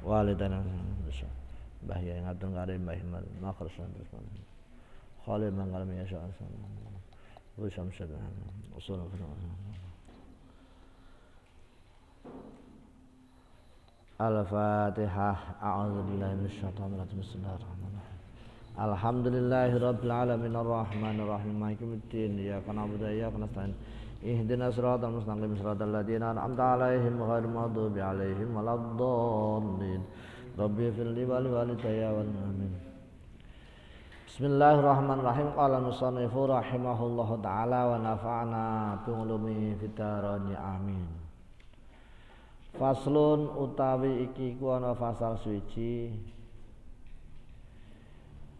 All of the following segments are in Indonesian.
walidana bahya ngatur ngarim bahimar makhrasan khalil manggal ya sya'an wa syamsad usul Al-Fatihah. A'udzubillahi minasyaitonir rajim. Bismillahirrahmanirrahim. Alhamdulillahirabbil alamin arrahmanir rahim maliki yaumiddin iyyaka na'budu wa iyyaka nasta'in ihdinas siratal mustaqim siratal ladzina an'amta 'alaihim ghairil maghdubi 'alaihim waladdallin rabbi ighfirli wa li walidayya wal amin. Bismillahirrahmanirrahim. Qala musannifu rahimahullahu ta'ala wa nafa'na bi ulumi fid dharain amin. Faslun utawi iki ku ana fasal suci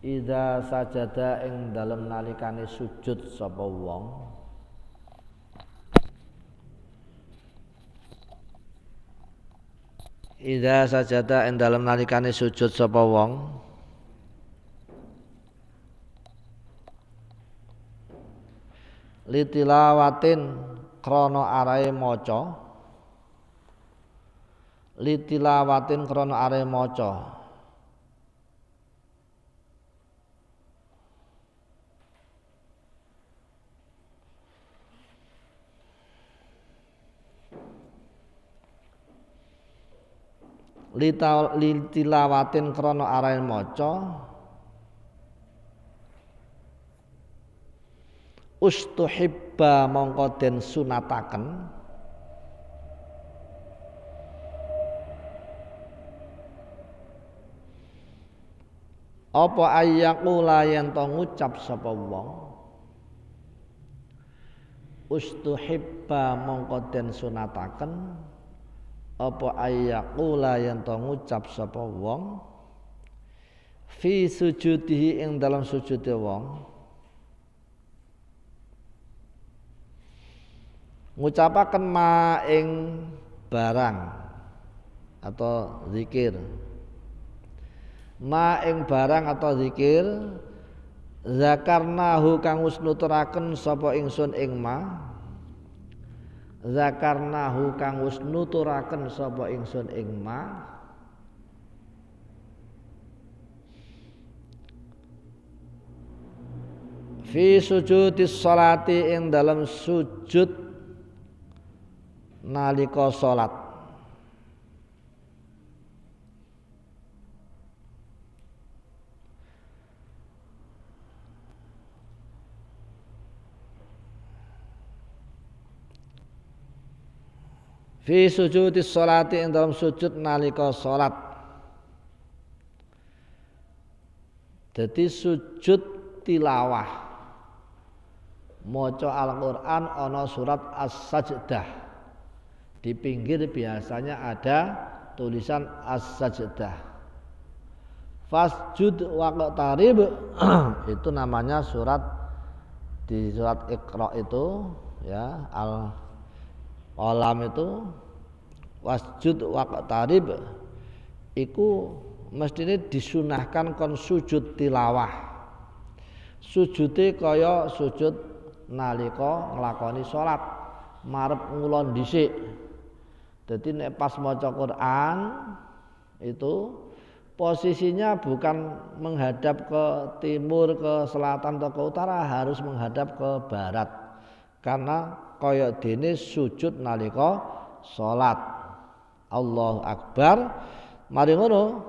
idza sajada ing dalem nalikane sujud sapa wong idza sajada ing dalem nalikane sujud sapa wong litilawatin krana arahe maca litilawatin krana are maca litilawatin krana are maca ustuhibba mongko den sunataken apa ayyaqula yen to ngucap sapa wong ustuhibba mongko den sunataken apa ayyaqula yen to ngucap sapa wong fi sujudihi ing dalam sujude wong ngucapaken ma ing barang atau zikir ma ing barang atau zikir zakarnahu kang wis nuturaken sapa ingsun ing ma zakarnahu kang wis nuturaken sapa ingsun ing ma fi sujudis sholati ing dalam sujud nalika salat fi sujudis sholati ing dalam sujud nalika salat. Dadi sujud tilawah maca Al-Qur'an ana surat As-Sajdah. Di pinggir biasanya ada tulisan As-Sajdah. Fasjud waqtarib itu namanya surat di surat Iqra itu ya Al-Qalam itu wasjud waqtarib iku mestine disunahkan kon sujud tilawah. Sujude kaya sujud nalika nglakoni salat marep ngulon dhisik. Dadi nek pas maca Quran itu posisinya bukan menghadap ke timur, ke selatan atau ke utara, harus menghadap ke barat. Karena kaya dene sujud nalika salat. Allahu Akbar. Mari ngono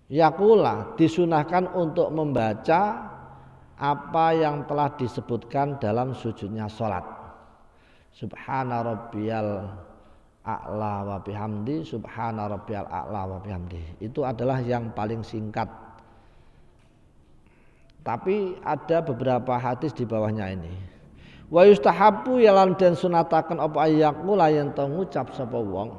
yaqula disunahkan untuk membaca apa yang telah disebutkan dalam sujudnya salat. Subhana rabbiyal a'la wa bihamdi, subhana rabbiyal a'la wa bihamdi. Itu adalah yang paling singkat. Tapi ada beberapa hadis di bawahnya ini. Wa yustahabbu yalan den sunataken apa ayyaqula yen to ngucap sapa wong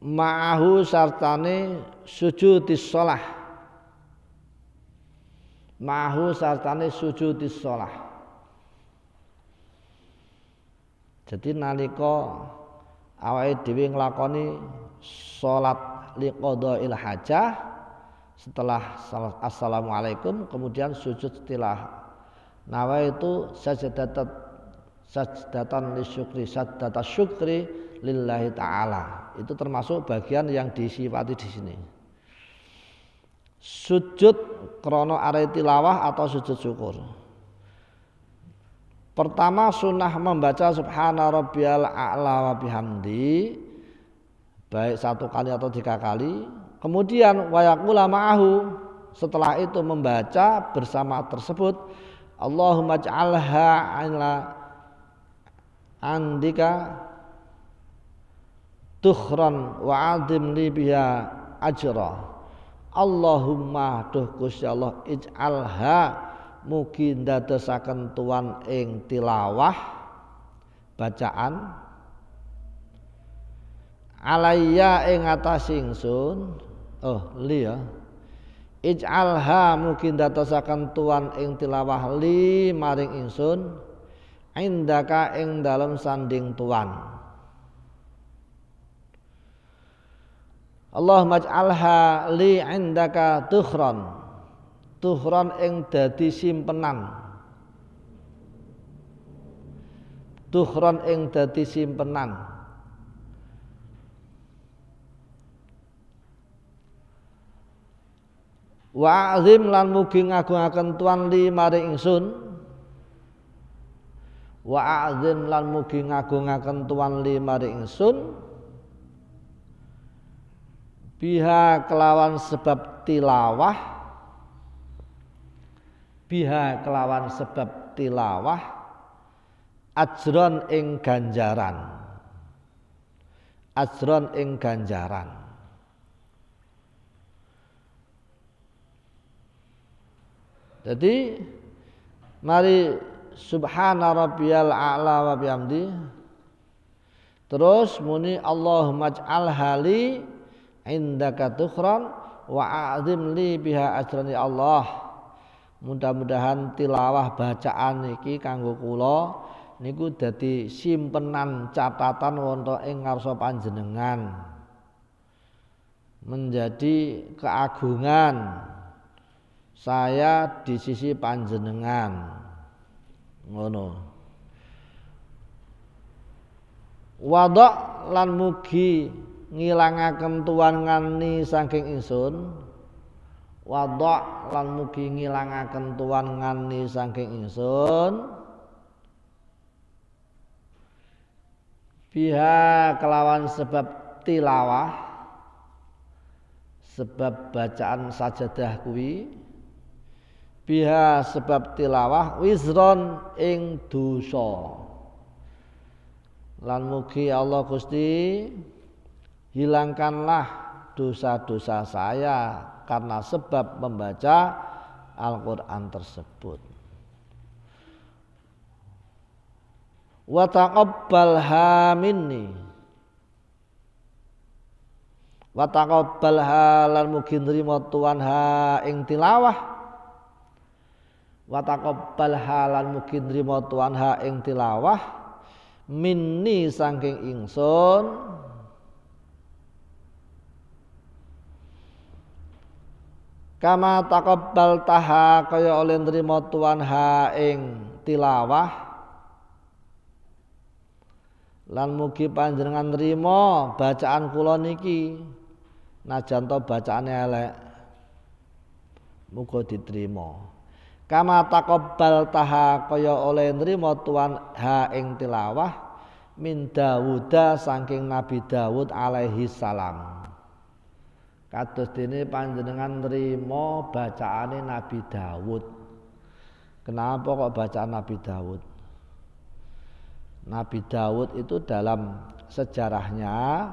ma'ahu sartane sujudis shalah. Ma'ahu sartane sujudis shalah. Jadi nalika awake dhewe nglakoni salat liqadha'il hajah setelah assalamualaikum kemudian sujud setelah nawa itu sajdatan lisyukri, sajdata syukri lillahi ta'ala. Itu termasuk bagian yang disifati di sini. Sujud krono are tilawah atau sujud syukur. Pertama sunnah membaca subhana rabbiyal a'la wa bihamdi, baik 1 kali atau 3 kali. Kemudian wa yaqula ma'ahu, setelah itu membaca bersama tersebut Allahumma ij'alha ala andika tukhran wa adim li biha ajra. Allahumma duh Gusti Allah ij'alha mugi ndadosaken tuan ing tilawah bacaan alayya ing atas ingsun li ya ij'alha mugi ndadosaken tuan ing tilawah li maring ingsun indaka ing dalem sanding tuan. Allahumma ij'alha li indaka tukhran, tukhran ing dadi simpenan, tukhran ing dadi simpenan. Wa azim lan mugi ngagungaken tuan li maring ingsun, wa azim lan mugi ngagungaken tuan li maring ingsun biha kelawan sebab tilawah, biha kelawan sebab tilawah ajron ing ganjaran, ajron ing ganjaran. Jadi mari subhana rabbiyal a'la wa bihamdi, terus muni Allahumma ij'alha li indaka tukhran wa a'zim li biha ajran ya Allah. Mudah-mudahan tilawah bacaan iki kanggo kula niku dadi simpenan catatan wonten ing ngarsa panjenengan, menjadi keagungan saya di sisi panjenengan. Ngono. Wadha lan mugi ngilangaken tuan ngani saking ingsun, wadha lan mugi ngilangaken tuan ngani saking ingsun biha kelawan sebab tilawah, sebab bacaan sajadah kuwi, biha sebab tilawah wizron ing dosa. Lan mugi Allah Gusti hilangkanlah dosa-dosa saya karena sebab membaca Al-Quran tersebut. Wa taqabbalha minni, wa taqabbalha lan mugi nrimo tuan ha ing tilawah, wa taqabbalha lan mugi nrimo tuan ha ing tilawah minni saking ingsun kama taqabbal taha kaya oleh nrimo tuan ha ing tilawah, lan mugi panjenengan nrimo bacaan kula niki najan to bacaane elek muga diterima. Kama taqabbal taha kaya oleh nrimo tuan ha ing tilawah min Dawuda saking Nabi Dawud alaihi salam. Kados dene panjenengan nrimo bacaane Nabi Dawud. Kenapa kok bacaan Nabi Dawud? Nabi Dawud itu dalam sejarahnya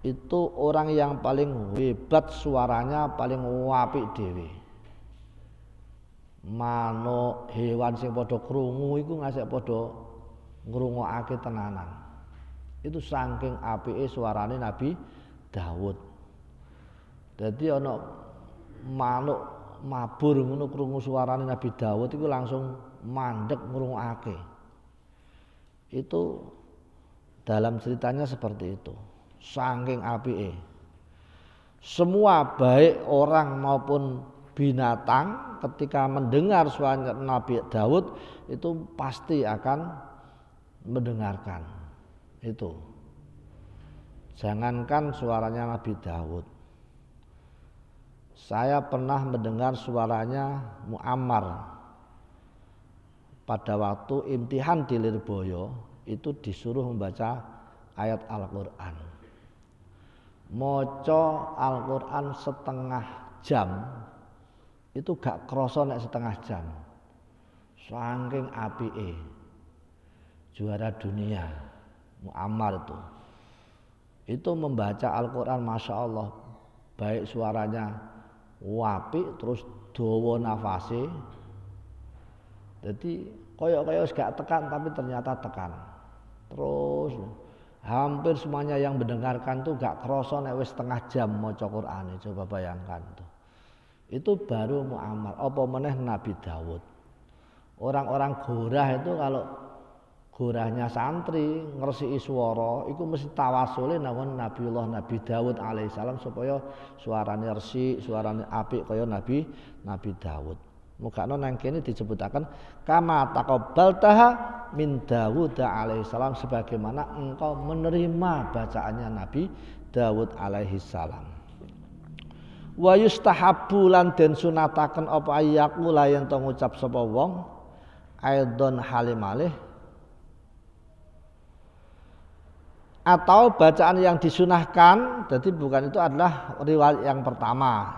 itu orang yang paling hebat, suaranya paling apik dhewe. Manuk hewan sing padha krungu iku ngasih padha ngrungokake tenanan. Itu saking apike suarane Nabi Dawud. Jadi ana manuk mabur ngono krungu suarane Nabi Dawud iku langsung mandek ngrungokake. Itu dalam ceritanya seperti itu. Saking apike. Semua baik orang maupun binatang ketika mendengar suara Nabi Daud itu pasti akan mendengarkan itu. Jangankan suaranya Nabi Daud, saya pernah mendengar suaranya Muammar pada waktu imtihan di Lirboyo, itu disuruh membaca ayat Al-Quran. Moco Al-Quran setengah jam itu gak kroso nek setengah jam, saking apike, juara dunia Muammar itu membaca Al-Quran, Masya Allah, baik suaranya apik, terus dawa nafase, jadi koyok-koyok gak tekan tapi ternyata tekan. Terus hampir semuanya yang mendengarkan tuh gak kroso nek wis setengah jam maca Qur'ane, coba bayangkan tuh. Itu baru Muammar, apa meneh Nabi Daud. Orang-orang gorah itu kalau gorahnya santri ngresiki swara iku mesti tawasule nang Nabiullah Nabi Daud alaihissalam supaya suarane resik, suarane apik kaya Nabi Daud. Mugakno nang kene disebutaken kama taqabbaltaha min Dawud alaihissalam, sebagaimana engkau menerima bacaannya Nabi Daud alaihissalam. Wa yustahabbu lan den sunataken apa ayyakula yen to ngucap sapa wong aidon halimalih, atau bacaan yang disunahkan, jadi bukan itu adalah riwayat yang pertama.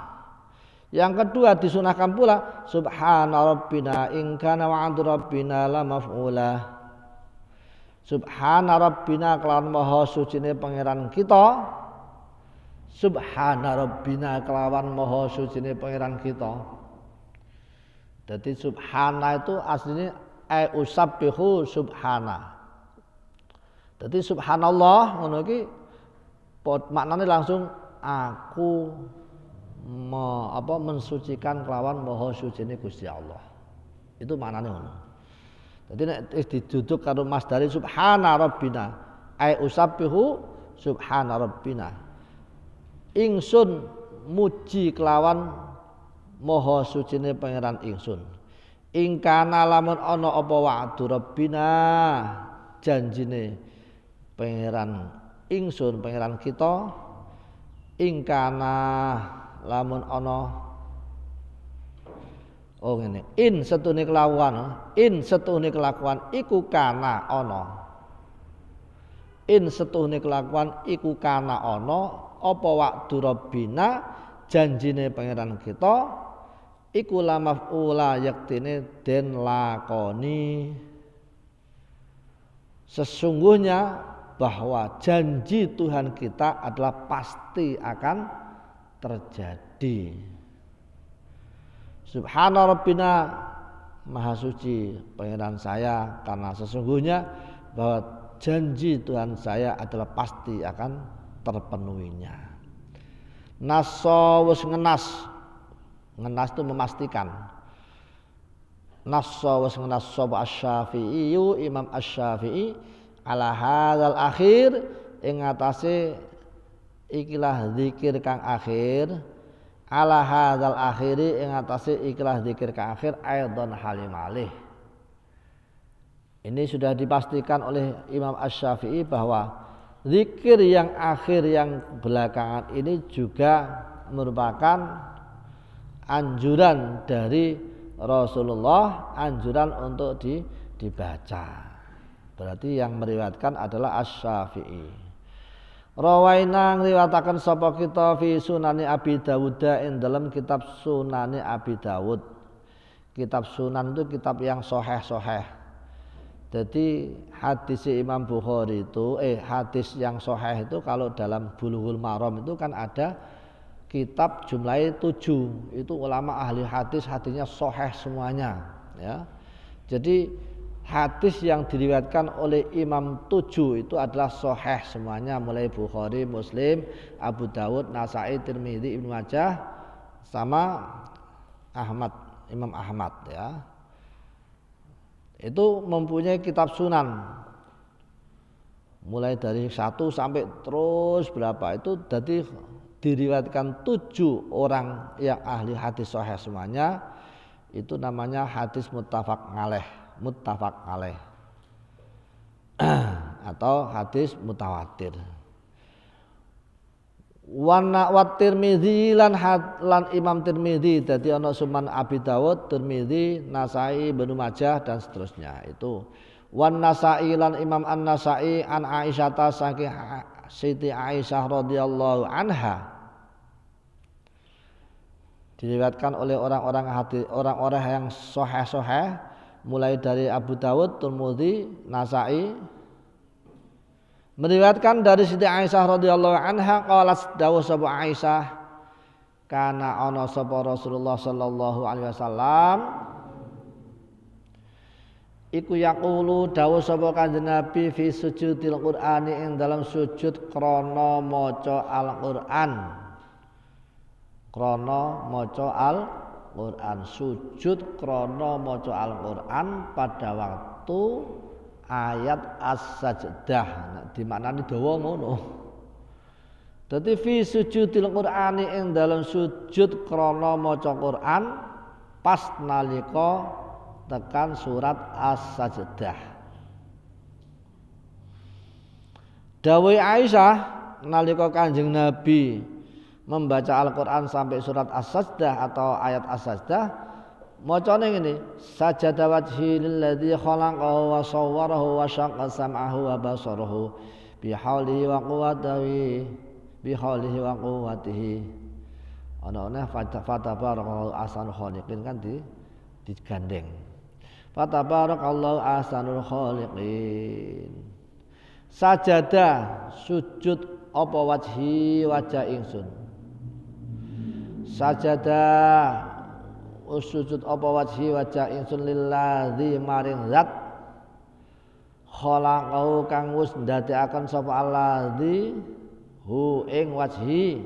Yang kedua disunahkan pula subhana rabbina in kana wa'du rabbina la maf'ula. Subhana rabbina kelawan maha sucine pangeran kita. Subhana rabbina kelawan maha sucine pangeran kita. Jadi subhana itu aslinya usabbihu subhana. Jadi subhanallah ngono iki maknane langsung aku mensucikan kelawan maha sucine Gusti Allah. Itu maknane ngono. Jadi nek diduduk karo masdari subhana rabbina usabbihu subhana rabbina. Ingsun muji kelawan maha sucine pangeran ingsun. Ing kana lamun ana apa wa'du rabbina, janjine pangeran ingsun, pangeran kita, ingkana lamun ana ngene, in setune kelakuan iku kana ana, in setune kelakuan iku kana ana apa wa'du rabbina, janjine pangeran kita iku la maf'ula yaktine den lakoni, sesungguhnya bahwa janji Tuhan kita adalah pasti akan terjadi. Subhana rabbina, maha suci pangeran saya, karena sesungguhnya bahwa janji Tuhan saya adalah pasti akan terpenuhinya. Nassa wis ngenas itu memastikan. Nassa wis ngenas sapa Asy-Syafi'i, Imam Asy-Syafi'i ala hadzal akhir ing atase ikilah zikir kang akhir, ala hadzal akhiri ing atase ikilah zikir kang akhir aidon halimalih. Ini sudah dipastikan oleh Imam Asy-Syafi'i bahwa zikir yang akhir yang belakangan ini juga merupakan anjuran dari Rasulullah, anjuran untuk dibaca. Berarti yang meriwayatkan adalah Asy-Syafi'i. Rawaina ngriwataken sapa kita fi Sunani Abi Dawud ing dalam kitab Sunani Abi Dawud. Kitab Sunan itu kitab yang sahih-sahih. Jadi hadis Imam Bukhari itu hadis yang sahih itu kalau dalam Bulughul Maram itu kan ada kitab jumlahnya 7. Itu ulama ahli hadis hadisnya sahih semuanya, ya. Jadi hadis yang diriwayatkan oleh Imam 7 itu adalah sahih semuanya, mulai Bukhari, Muslim, Abu Dawud, Nasai, Tirmidzi, Ibnu Majah sama Ahmad, Imam Ahmad, ya. Itu mempunyai kitab sunan. Mulai dari 1 sampai terus berapa itu, jadi diriwayatkan 7 orang yang ahli hadis sahih semuanya, itu namanya hadis muttafaq alaih atau hadis mutawatir. Wa Tirmidzi lan Imam Tirmidzi, dadi ana Sunan Abi Dawud, Tirmidzi, Nasai, Ibnu Majah dan seterusnya. Itu wan Nasai lan Imam An-Nasai an Aisyah saking Siti Aisyah radhiyallahu anha, diriwayatkan oleh orang-orang yang sahih mulai dari Abu Dawud, Tirmidzi, Nasai, meriwayatkan dari Siti Aisyah radhiyallahu anha qalat dawuh sapa Aisyah, kana ana sapa Rasulullah sallallahu alaihi wasallam iku yaqulu dawuh sapa Kanjeng Nabi fi sujudil Qur'ani ing dalam sujud krana maca Al-Qur'an. Krana maca Al-Qur'an, sujud krana maca Al-Qur'an pada waktu ayat as-sajdah. Nah, dimaknani dawa ngono. Dadi fi sujudil Qur'ani ing dalam sujud krana maca Qur'an pas nalika tekan surat as-sajdah. Dawuh Aisyah nalika Kanjeng Nabi membaca Al-Qur'an sampai surat as-sajdah atau ayat as-sajdah, macane ngene, sajada wajhi lilladzi khalaqahu wa sawwarahu wa syaqqa sam'ahu wa basarahu bihaulihi wa quwwatihi. Ana fatabarakallahu ahsanul khaliqin kan digandeng. Fatabarakallahu ahsanul khaliqin. Sajada sujud apa wajhi wajah ingsun. Sajada sujud apa wajhi wajah ingsun lilladzi maring zat khalaqahu kang wis ndadekaken sapa alladzi hu ing wajhi,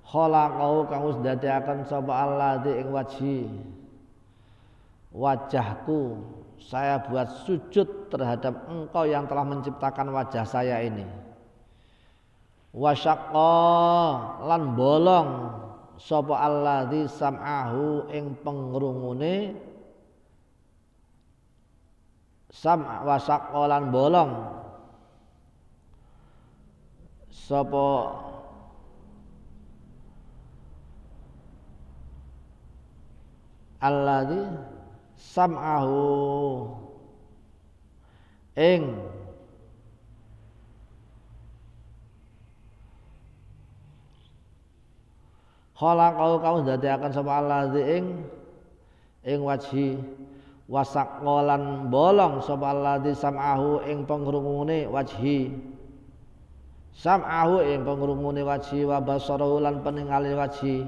khalaqahu kang wis ndadekaken sapa alladzi ing wajhi, wajahku saya buat sujud terhadap engkau yang telah menciptakan wajah saya ini. Wasyaqqa lan bolong sapa alladzi sam'ahu ing pengrungune, wasaqqa lan bolong sapa alladzi sam'ahu ing khalaqahu kaum dadiaken sapa alladzi ing wajhi, wasaqalan bolong sapa alladzi sam'ahu ing pengrungune wajhi, sam'ahu ing pengrungune wajhi, wa basarahu lan peningale wajhi.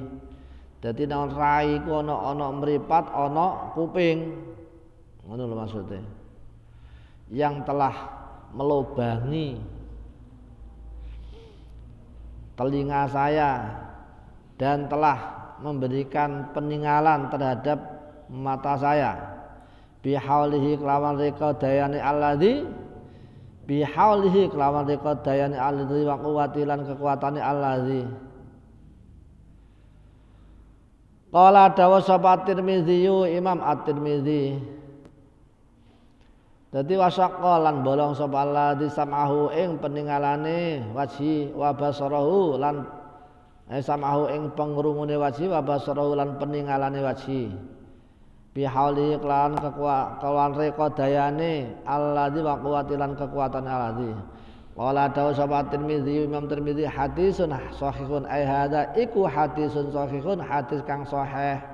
Dadi nang rai ku ana mripat, ana kuping. Ngono lho maksudnya. Yang telah melubangi telinga saya dan telah memberikan peninggalan terhadap mata saya. Bihaulihi kelawan reka dayane alladzi, bihaulihi kelawan reka dayane alladzi wa quwwati lan kekuatane alladzi. Qala dawa sapa Tirmidzi, Imam At-Tirmidzi, dadi wasaqqa lan bolong sapa alladzi sam'ahu ing peninggalane wajhi, wa basarahu lan sam'ahu ing pengrungune wajhi, wa basarahu lan peninggalane wajhi. Bihauli kelawan reka dayane alladzi wa quwwati lan kekuatan alladzi. Qala dawu sapa Tirmidzi, Imam Tirmidzi, hadisun sahihun ai hadza iku hadisun sahihun, hadis kang sahih.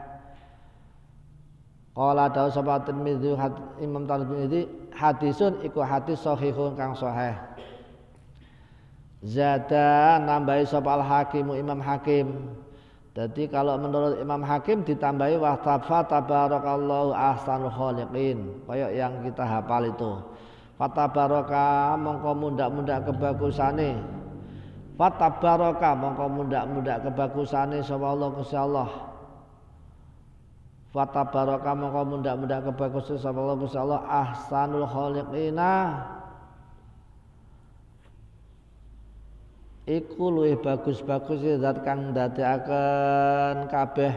Qala dawu sapa Tirmidzi, Imam Tirmidzi, hadisun iku hadis sahihun kang sahih. Zada nambahi sapa al-Hakim, Imam Hakim. Jadi kalau menurut Imam Hakim ditambahi wa tabarakallahu ahsanul khaliqin, kayak yang kita hafal itu. Fatabaraka mongko mundak-mundak kebagusane, fatabaraka mongko mundak-mundak kebagusane sapa Allah Gusti Allah. Fatabaraka mongko mundak-mundak kebagusane sapa Allah Gusti Allah ahsanul khaliqina, iku luwih bagus-bagus zat kang ndadekaken kabeh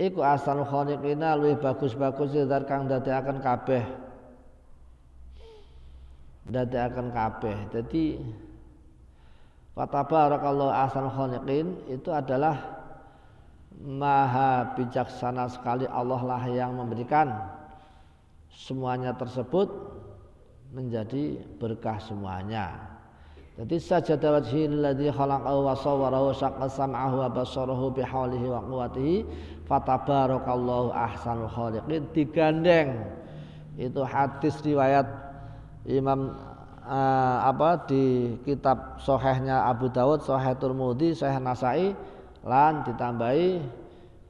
iku asal khaliqina luwih bagus-bagus zat kang ndadekaken kabeh jadi fatabarakallahu ahsanul khaliqin itu adalah maha bijaksana sekali Allah lah yang memberikan semuanya tersebut menjadi berkah semuanya. Jadi sajada wajhil ladzi khalaqahu wa sawwarahu syaqqa sam'ahu wa basarahu bihaulihi wa quwwatihi fatabarakallahu ahsanul khaliqin digandeng. Itu hadis riwayat Imam di kitab sahihnya Abu Dawud, Sahih Tirmidzi, Sahih Nasa'i lan ditambahi